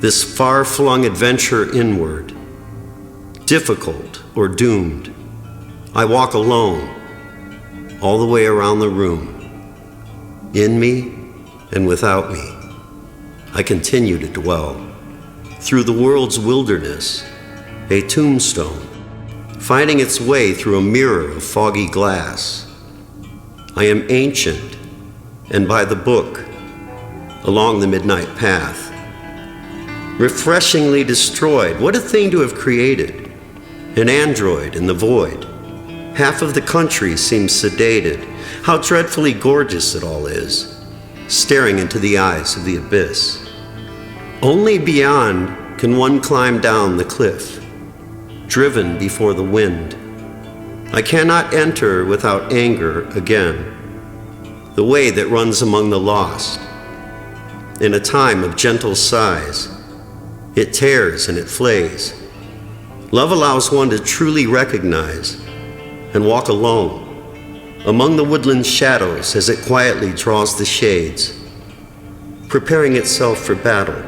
this far-flung adventure inward, difficult or doomed, I walk alone, all the way around the room. In me and without me, I continue to dwell. Through the world's wilderness, a tombstone, finding its way through a mirror of foggy glass. I am ancient, and by the book, along the midnight path. Refreshingly destroyed, what a thing to have created. An android in the void. Half of the country seems sedated. How dreadfully gorgeous it all is, staring into the eyes of the abyss. Only beyond can one climb down the cliff, driven before the wind. I cannot enter without anger again, the way that runs among the lost. In a time of gentle sighs, it tears and it flays. Love allows one to truly recognize and walk alone among the woodland shadows as it quietly draws the shades, preparing itself for battle.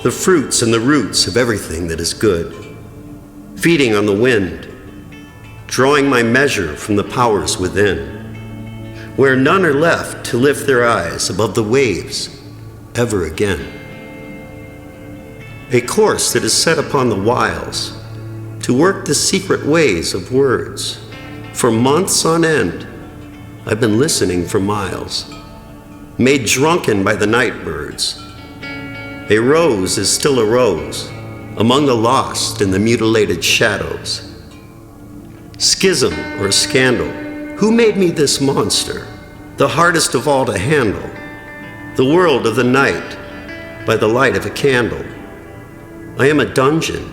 The fruits and the roots of everything that is good, feeding on the wind, drawing my measure from the powers within, where none are left to lift their eyes above the waves ever again. A course that is set upon the wiles to work the secret ways of words. For months on end, I've been listening for miles, made drunken by the night birds. A rose is still a rose among the lost in the mutilated shadows. Schism or scandal, who made me this monster, the hardest of all to handle? The world of the night, by the light of a candle. I am a dungeon,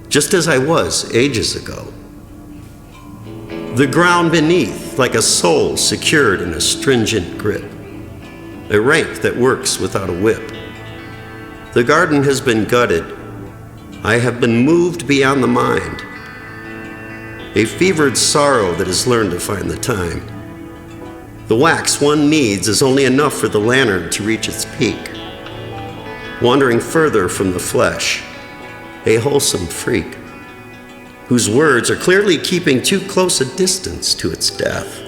just as I was ages ago. The ground beneath, like a soul secured in a stringent grip, a rank that works without a whip. The garden has been gutted. I have been moved beyond the mind. A fevered sorrow that has learned to find the time. The wax one needs is only enough for the lantern to reach its peak. Wandering further from the flesh, a wholesome freak, whose words are clearly keeping too close a distance to its death.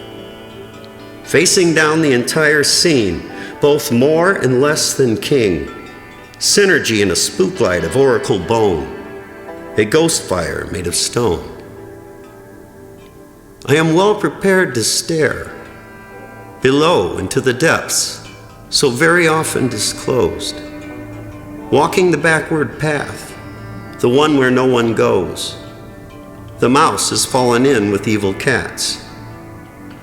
Facing down the entire scene, both more and less than king, synergy in a spooklight of oracle bone, a ghost fire made of stone. I am well prepared to stare below into the depths, so very often disclosed, walking the backward path, the one where no one goes. The mouse has fallen in with evil cats,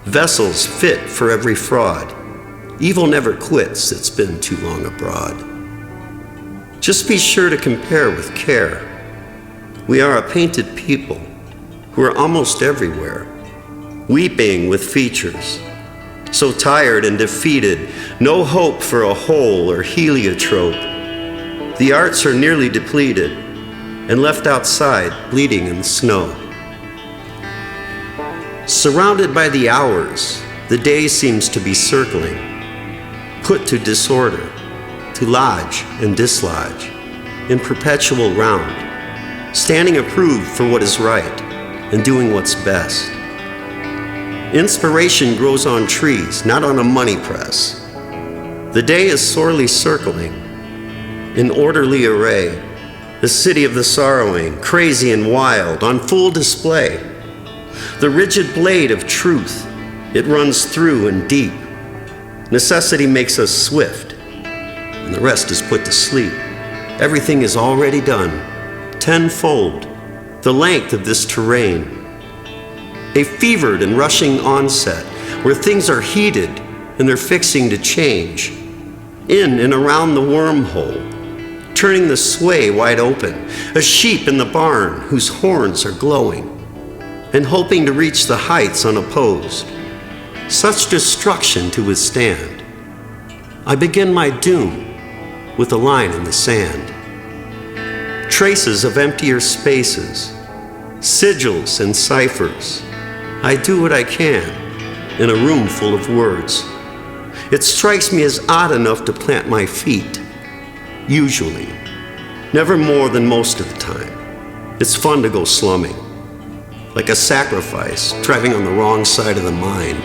vessels fit for every fraud. Evil never quits, it's been too long abroad. Just be sure to compare with care. We are a painted people who are almost everywhere, weeping with features, so tired and defeated, no hope for a hole or heliotrope. The arts are nearly depleted and left outside bleeding in the snow. Surrounded by the hours, the day seems to be circling, put to disorder, to lodge and dislodge, in perpetual round, standing approved for what is right and doing what's best. Inspiration grows on trees, not on a money press. The day is sorely circling, in orderly array, the city of the sorrowing, crazy and wild, on full display. The rigid blade of truth, it runs through and deep. Necessity makes us swift, and the rest is put to sleep. Everything is already done, tenfold, the length of this terrain. A fevered and rushing onset, where things are heated and they're fixing to change. In and around the wormhole, turning the sway wide open, a sheep in the barn whose horns are glowing, and hoping to reach the heights unopposed. Such destruction to withstand. I begin my doom with a line in the sand. Traces of emptier spaces, sigils and ciphers. I do what I can in a room full of words. It strikes me as odd enough to plant my feet, usually. never more than most of the time. It's fun to go slumming, like a sacrifice, driving on the wrong side of the mind.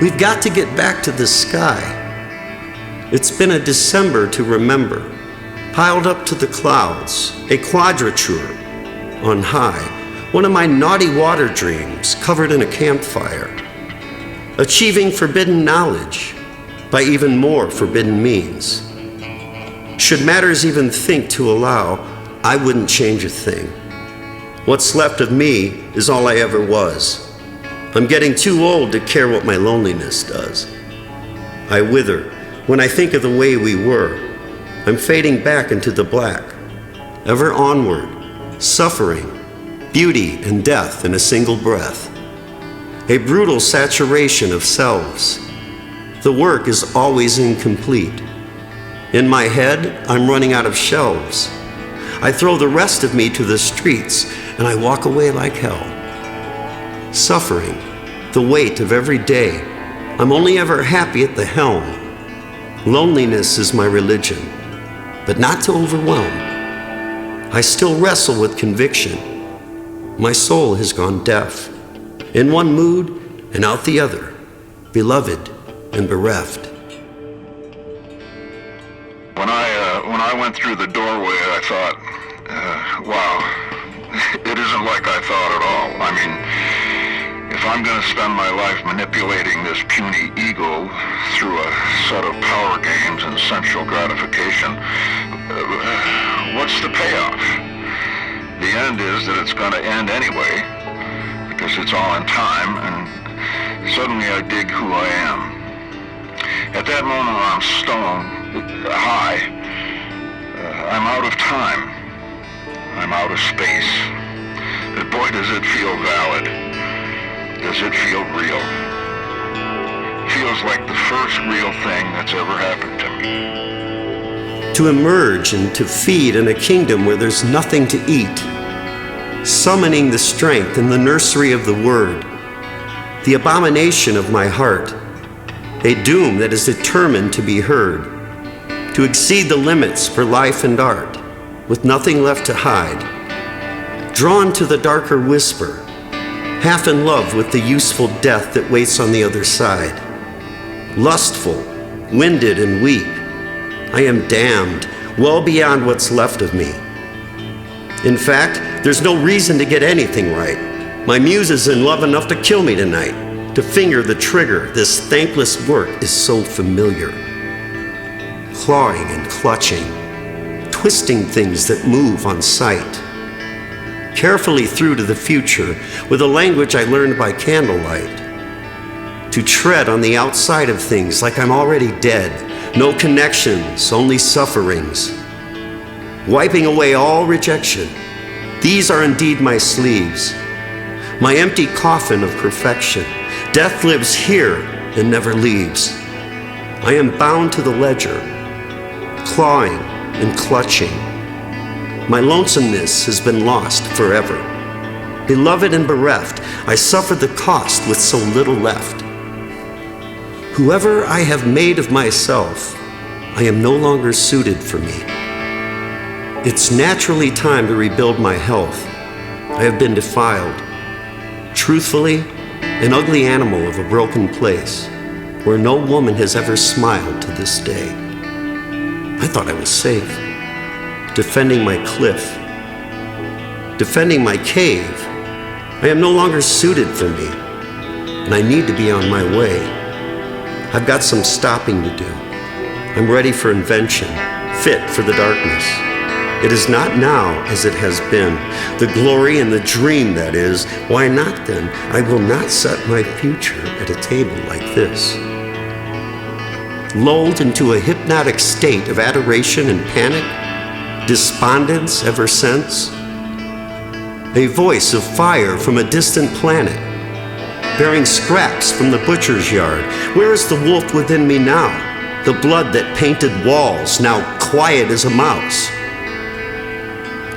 We've got to get back to the sky. It's been a December to remember, piled up to the clouds, a quadrature on high, one of my naughty water dreams covered in a campfire, achieving forbidden knowledge by even more forbidden means. Should matters even think to allow, I wouldn't change a thing. What's left of me is all I ever was. I'm getting too old to care what my loneliness does. I wither when I think of the way we were. I'm fading back into the black, ever onward, suffering, beauty and death in a single breath. A brutal saturation of selves. The work is always incomplete. In my head, I'm running out of shelves. I throw the rest of me to the streets and I walk away like hell. Suffering, the weight of every day. I'm only ever happy at the helm. Loneliness is my religion, but not to overwhelm. I still wrestle with conviction. My soul has gone deaf. In one mood and out the other, beloved and bereft. When I went through the doorway, I thought, wow, it isn't like I thought at all. I mean, if I'm going to spend my life manipulating this puny ego through a set of power games and sensual gratification, what's the payoff? The end is that it's going to end anyway, because it's all in time, and suddenly I dig who I am. At that moment when I'm stone high, I'm out of time. I'm out of space. But boy, does it feel valid. Does it feel real? Feels like the first real thing that's ever happened to me. To emerge and to feed in a kingdom where there's nothing to eat. Summoning the strength in the nursery of the word. The abomination of my heart. A doom that is determined to be heard. To exceed the limits for life and art, with nothing left to hide. Drawn to the darker whisper, half in love with the useful death that waits on the other side. Lustful, winded and weak, I am damned, well beyond what's left of me. In fact, there's no reason to get anything right. My muse is in love enough to kill me tonight. To finger the trigger, this thankless work is so familiar. Clawing and clutching, twisting things that move on sight. Carefully through to the future with a language I learned by candlelight. To tread on the outside of things like I'm already dead. No connections, only sufferings. Wiping away all rejection. These are indeed my sleeves. My empty coffin of perfection. Death lives here and never leaves. I am bound to the ledger, clawing and clutching. My lonesomeness has been lost forever. Beloved and bereft, I suffer the cost with so little left. Whoever I have made of myself, I am no longer suited for me. It's naturally time to rebuild my health. I have been defiled. Truthfully, an ugly animal of a broken place, where no woman has ever smiled to this day. I thought I was safe, defending my cliff, defending my cave. I am no longer suited for me, and I need to be on my way. I've got some stopping to do. I'm ready for invention, fit for the darkness. It is not now as it has been, the glory and the dream that is. Why not then? I will not set my future at a table like this. Lulled into a hypnotic state of adoration and panic, despondence ever since. A voice of fire from a distant planet, bearing scraps from the butcher's yard. Where is the wolf within me now? The blood that painted walls, now quiet as a mouse.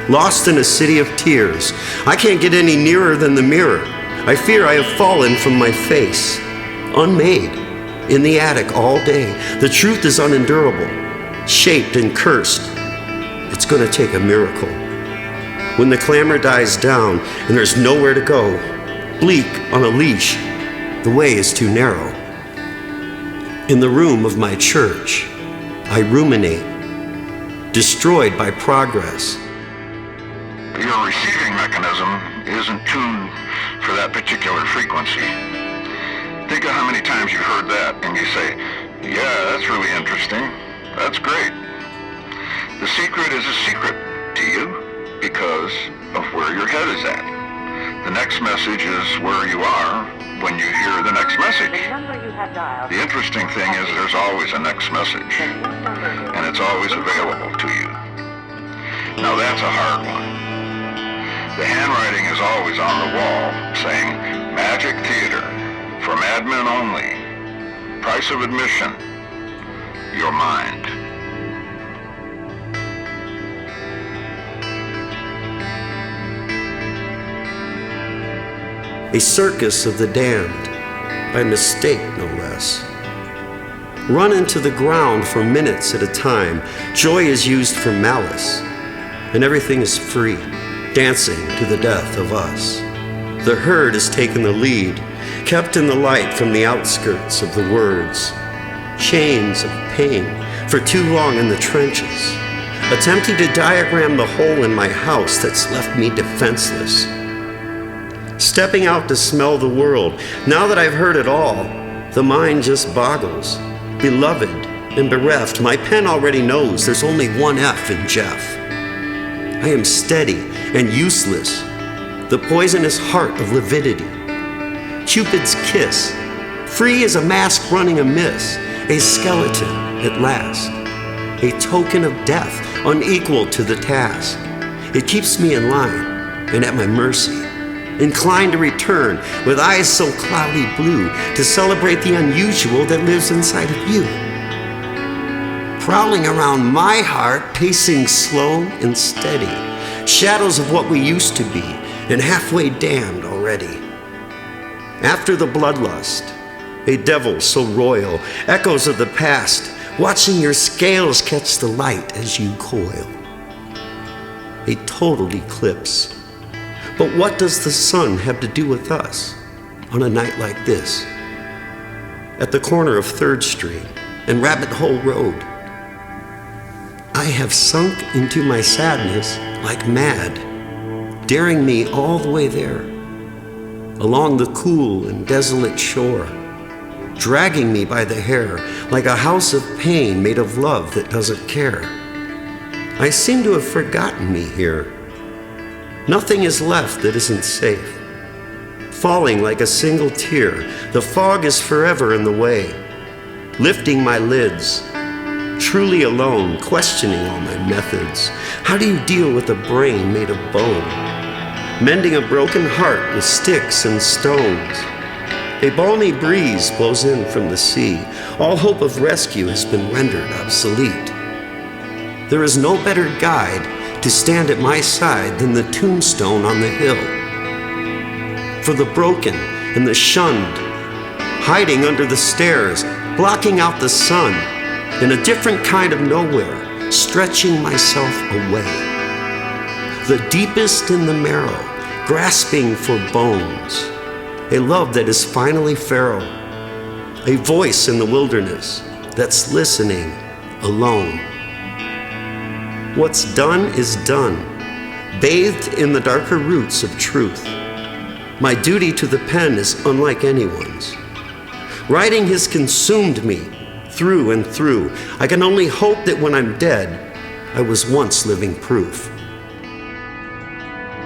Lost in a city of tears, I can't get any nearer than the mirror. I fear I have fallen from my face, unmade, in the attic all day. The truth is unendurable, shaped and cursed. it's going to take a miracle. When the clamor dies down and there's nowhere to go, bleak on a leash, the way is too narrow. In the room of my church, I ruminate, destroyed by progress. Your receiving mechanism isn't tuned for that particular frequency. Think of how many times you've heard that and you say, yeah, that's really interesting. That's great. The secret is a secret to you because of where your head is at. The next message is where you are when you hear the next message. The interesting thing is there's always a next message, and it's always available to you. Now that's a hard one. The handwriting is always on the wall saying, Magic Theater, for madmen only, price of admission, your mind. A circus of the damned, by mistake no less. Run into the ground for minutes at a time. Joy is used for malice, and everything is free, dancing to the death of us. The herd has taken the lead, kept in the light from the outskirts of the words. Chains of pain for too long in the trenches, attempting to diagram the hole in my house that's left me defenseless. Stepping out to smell the world, now that I've heard it all, the mind just boggles. Beloved and bereft, my pen already knows there's only one F in Jef. I am steady and useless, the poisonous heart of lividity. Cupid's kiss, free as a mask running amiss, a skeleton at last, a token of death unequal to the task. It keeps me in line and at my mercy, inclined to return with eyes so cloudy blue to celebrate the unusual that lives inside of you. Prowling around my heart, pacing slow and steady, shadows of what we used to be and halfway damned already. After the bloodlust, a devil so royal, echoes of the past, watching your scales catch the light as you coil. A total eclipse. But what does the sun have to do with us on a night like this? At the corner of 3rd Street and Rabbit Hole Road, I have sunk into my sadness like mad, daring me all the way there, along the cool and desolate shore, dragging me by the hair like a house of pain made of love that doesn't care. I seem to have forgotten me here. Nothing is left that isn't safe. Falling like a single tear, the fog is forever in the way. Lifting my lids, truly alone, questioning all my methods. How do you deal with a brain made of bone? Mending a broken heart with sticks and stones. A balmy breeze blows in from the sea. All hope of rescue has been rendered obsolete. There is no better guide to stand at my side than the tombstone on the hill. For the broken and the shunned, hiding under the stairs, blocking out the sun, in a different kind of nowhere, stretching myself away. The deepest in the marrow, grasping for bones, a love that is finally feral, a voice in the wilderness that's listening alone. What's done is done, bathed in the darker roots of truth. My duty to the pen is unlike anyone's. Writing has consumed me through and through. I can only hope that when I'm dead, I was once living proof.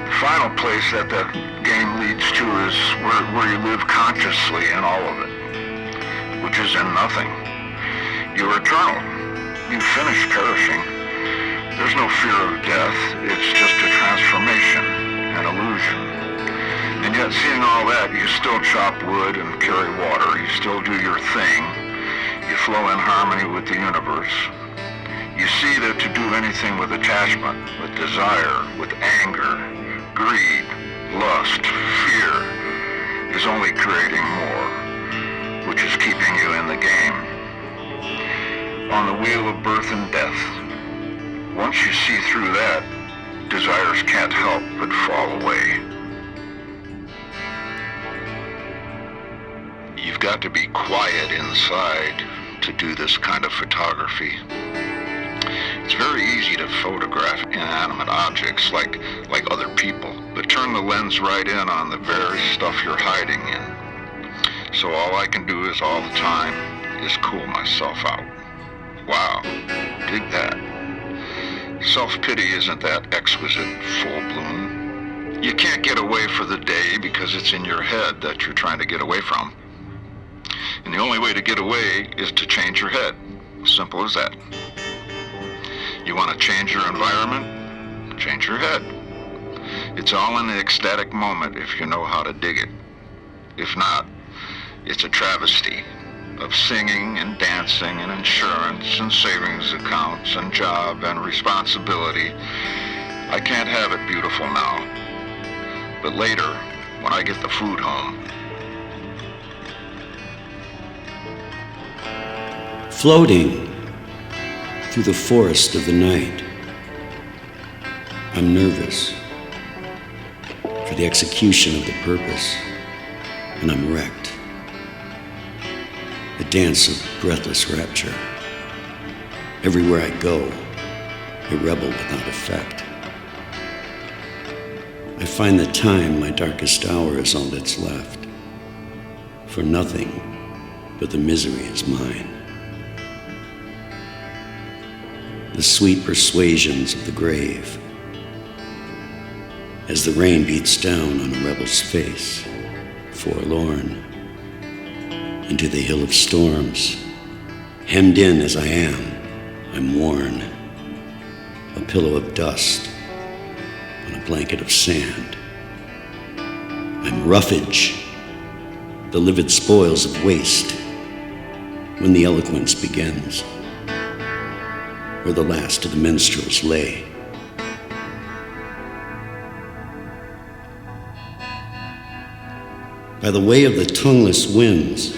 The final place that the game leads to is where you live consciously in all of it, which is in nothing. You're eternal. You finish perishing. There's no fear of death. It's just a transformation, an illusion. And yet, seeing all that, you still chop wood and carry water. You still do your thing. You flow in harmony with the universe. You see that to do anything with attachment, with desire, with anger, greed, lust, fear, is only creating more, which is keeping you in the game. On the wheel of birth and death, Once you see through that, desires can't help but fall away. You've got to be quiet inside to do this kind of photography. It's very easy to photograph inanimate objects like other people, but turn the lens right in on the very stuff you're hiding in. So all I can do is all the time is cool myself out. Wow, dig that. Self-pity isn't that exquisite full bloom. You can't get away for the day because it's in your head that you're trying to get away from. And the only way to get away is to change your head. Simple as that. You want to change your environment? Change your head. It's all in the ecstatic moment if you know how to dig it. If not, it's a travesty of singing and dancing and insurance and savings accounts and job and responsibility. I can't have it beautiful now. But later, when I get the food home. Floating through the forest of the night, I'm nervous for the execution of the purpose, and I'm wrecked. A dance of breathless rapture. Everywhere I go, a rebel without effect. I find that time, my darkest hour, is all that's left. For nothing but the misery is mine. The sweet persuasions of the grave, as the rain beats down on a rebel's face, forlorn, into the hill of storms. Hemmed in as I am, I'm worn, a pillow of dust on a blanket of sand. I'm roughage, the livid spoils of waste, when the eloquence begins, where the last of the minstrels lay. By the way of the tongueless winds,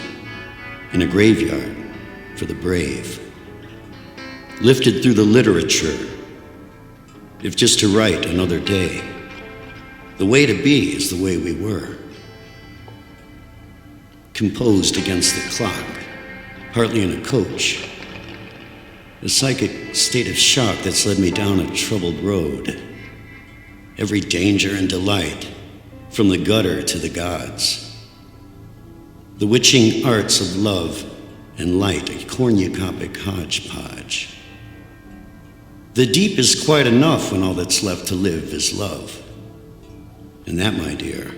in a graveyard for the brave, lifted through the literature, if just to write another day. The way to be is the way we were, composed against the clock, partly in a coach, a psychic state of shock that's led me down a troubled road. Every danger and delight, from the gutter to the gods. The witching arts of love and light, a cornucopic hodgepodge. The deep is quite enough when all that's left to live is love. And that, my dear,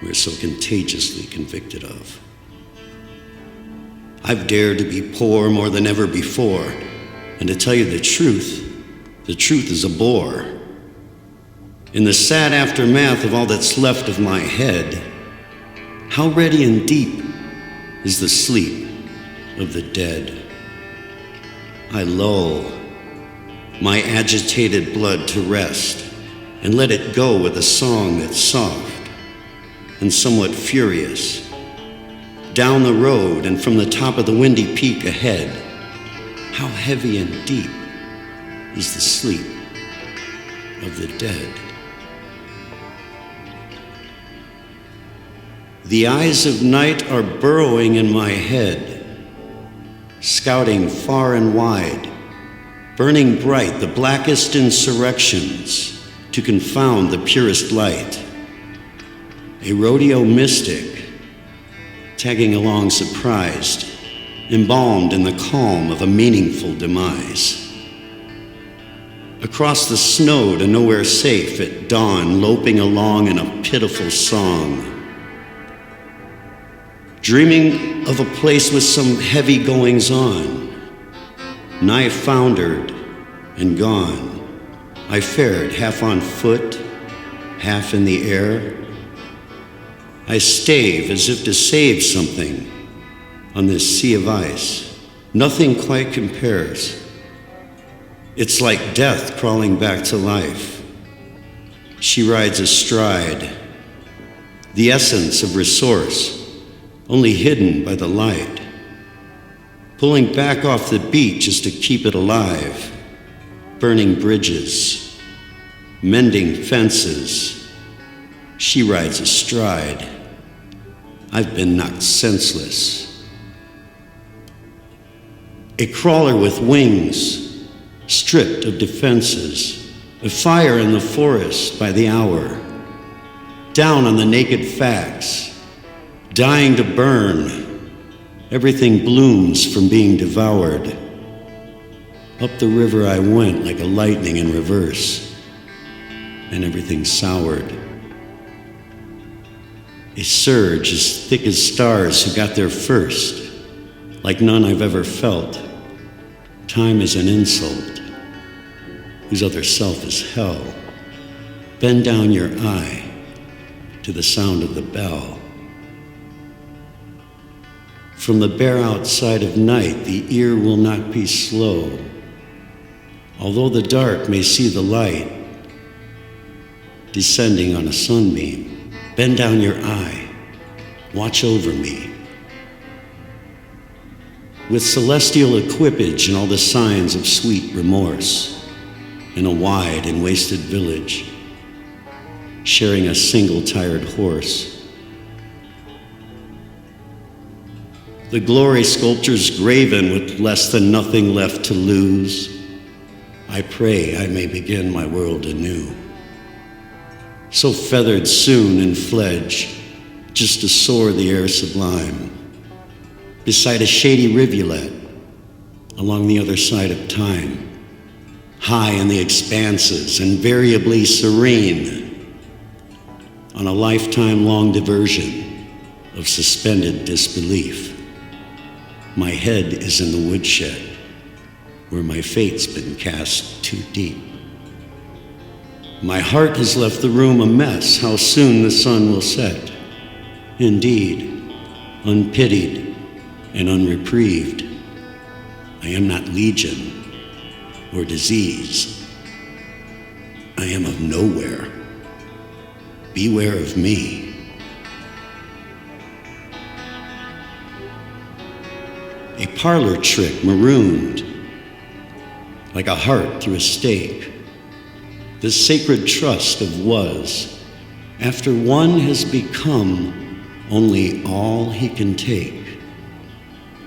we're so contagiously convicted of. I've dared to be poor more than ever before, and to tell you the truth is a bore. In the sad aftermath of all that's left of my head, how ready and deep is the sleep of the dead? I lull my agitated blood to rest and let it go with a song that's soft and somewhat furious. Down the road and from the top of the windy peak ahead, how heavy and deep is the sleep of the dead? The eyes of night are burrowing in my head, scouting far and wide, burning bright the blackest insurrections to confound the purest light. A rodeo mystic, tagging along surprised, embalmed in the calm of a meaningful demise. Across the snow to nowhere safe at dawn, loping along in a pitiful song. Dreaming of a place with some heavy goings on, nigh foundered and gone. I fared half on foot, half in the air. I stave as if to save something on this sea of ice. Nothing quite compares. It's like death crawling back to life. She rides astride, the essence of resource, only hidden by the light, pulling back off the beat just to keep it alive. burning bridges, mending fences. She rides astride. I've been knocked senseless. A crawler with wings, stripped of defenses, a fire in the forest by the hour, down on the naked facts, dying to burn. Everything blooms from being devoured. Up the river I went like a lightning in reverse, and everything soured. A surge as thick as stars who got there first, like none I've ever felt. Time is an insult, whose other self is hell. Bend down your eye to the sound of the bell. From the bare outside of night, the ear will not be slow. Although the dark may see the light descending on a sunbeam, bend down your eye, watch over me. With celestial equipage and all the signs of sweet remorse, in a wide and wasted village, sharing a single tired horse. The glory sculptures graven with less than nothing left to lose. I pray I may begin my world anew. So feathered soon and fledged, just to soar the air sublime, beside a shady rivulet, along the other side of time, high in the expanses, invariably serene, on a lifetime-long diversion of suspended disbelief. My head is in the woodshed, where my fate's been cast too deep. My heart has left the room a mess, how soon the sun will set. Indeed, unpitied and unreprieved, I am not legion or disease. I am of nowhere. Beware of me. A parlor trick marooned, like a heart through a stake. The sacred trust of was, after one has become only all he can take.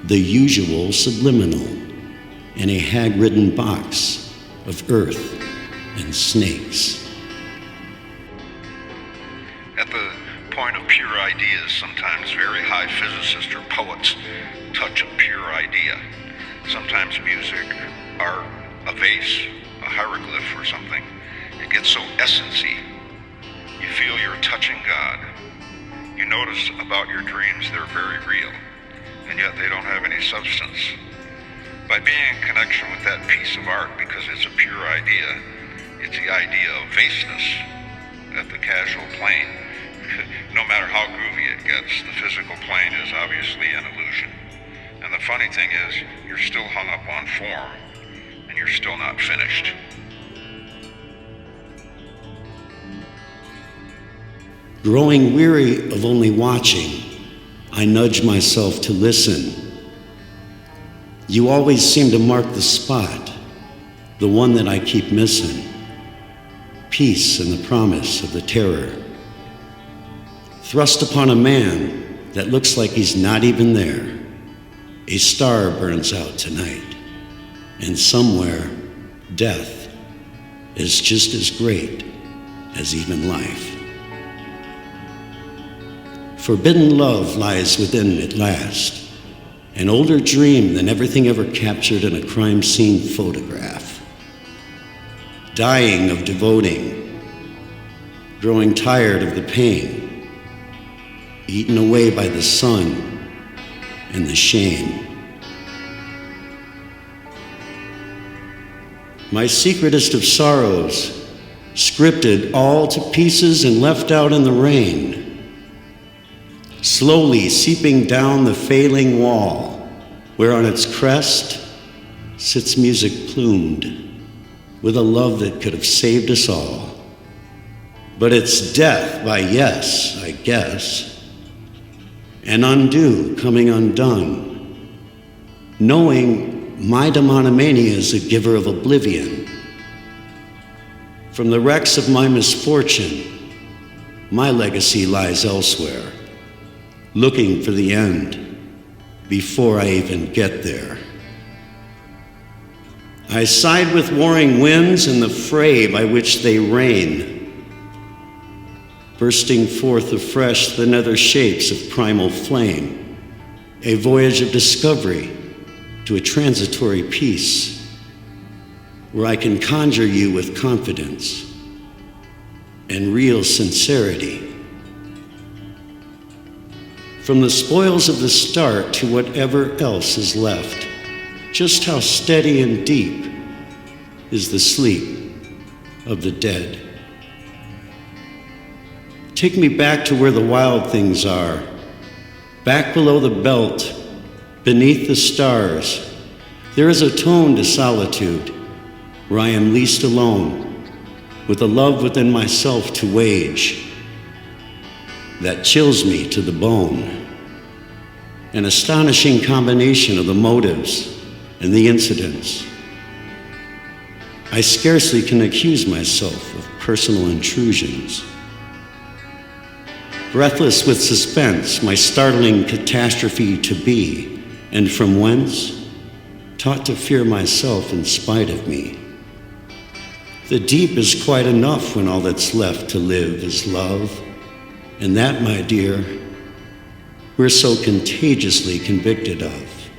The usual subliminal in a hag-ridden box of earth and snakes. At the point of pure ideas, sometimes very high physicists or poets touch a pure idea. Sometimes music, art, a vase, a hieroglyph or something. It gets so essency, you feel you're touching God. You notice about your dreams they're very real, and yet they don't have any substance. By being in connection with that piece of art, because it's a pure idea, it's the idea of vaseness at the casual plane. No matter how groovy it gets, the physical plane is obviously an illusion. And the funny thing is, you're still hung up on form, and you're still not finished. Growing weary of only watching, I nudge myself to listen. You always seem to mark the spot, the one that I keep missing. Peace and the promise of the terror. Thrust upon a man that looks like he's not even there. A star burns out tonight, and somewhere, death is just as great as even life. Forbidden love lies within at last, an older dream than everything ever captured in a crime scene photograph. Dying of devoting, growing tired of the pain, eaten away by the sun and the shame. My secretest of sorrows, scripted all to pieces and left out in the rain. Slowly seeping down the failing wall, where on its crest sits music plumed with a love that could have saved us all. But it's death by yes, I guess, and undo coming undone, knowing my demonomania is a giver of oblivion, From the wrecks of my misfortune, my legacy lies elsewhere, looking for the end before I even get there. I side with warring winds in the fray by which they reign, bursting forth afresh the nether shapes of primal flame, a voyage of discovery to a transitory peace, where I can conjure you with confidence and real sincerity. From the spoils of the start to whatever else is left, just how steady and deep is the sleep of the dead. Take me back to where the wild things are, back below the belt, beneath the stars. There is a tone to solitude, where I am least alone, with a love within myself to wage that chills me to the bone. An astonishing combination of the motives and the incidents. I scarcely can accuse myself of personal intrusions. Breathless with suspense, my startling catastrophe to be, and from whence? Taught to fear myself in spite of me. The deep is quite enough when all that's left to live is love, and that, my dear, we're so contagiously convicted of.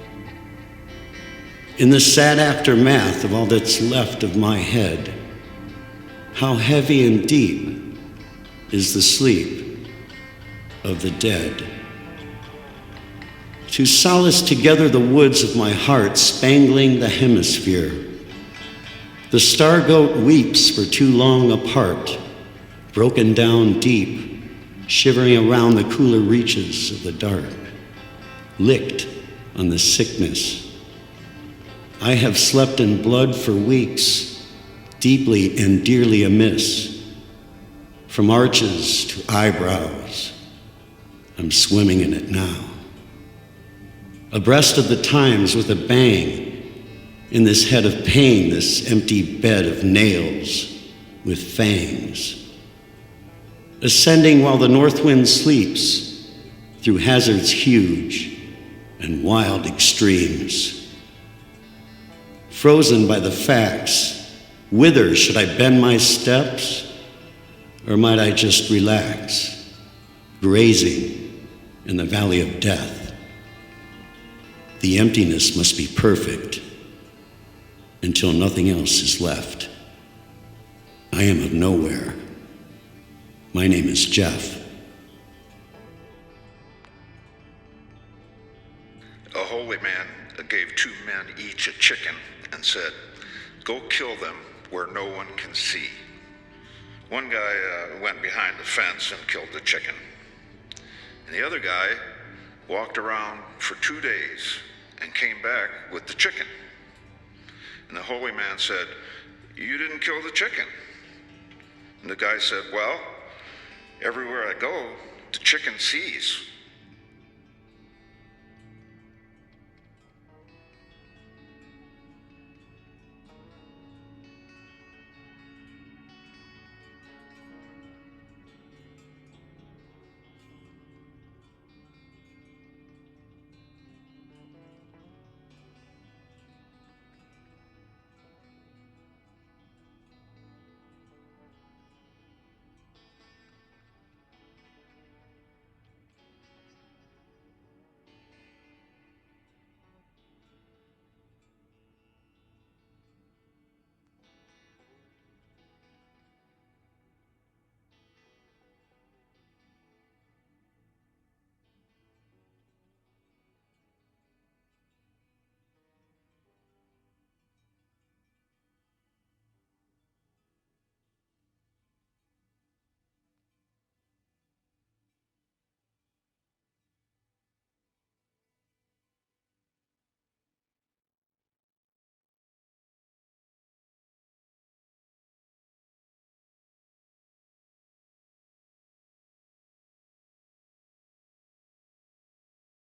In the sad aftermath of all that's left of my head, how heavy and deep is the sleep of the dead. To solace together the woods of my heart, spangling the hemisphere, the star-goat weeps for too long apart, broken down deep, shivering around the cooler reaches of the dark, licked on the sickness. I have slept in blood for weeks, deeply and dearly amiss. From arches to eyebrows, I'm swimming in it now. Abreast of the times with a bang, in this head of pain, this empty bed of nails with fangs. Ascending while the north wind sleeps through hazards huge and wild extremes. Frozen by the facts, whither should I bend my steps, or might I just relax, grazing in the valley of death? The emptiness must be perfect until nothing else is left. I am of nowhere. My name is Jef. A holy man gave 2 men each a chicken and said, "Go kill them where no one can see." One guy went behind the fence and killed the chicken. And the other guy walked around for 2 days and came back with the chicken. And the holy man said, "You didn't kill the chicken." And the guy said, "Well, everywhere I go, the chicken sees."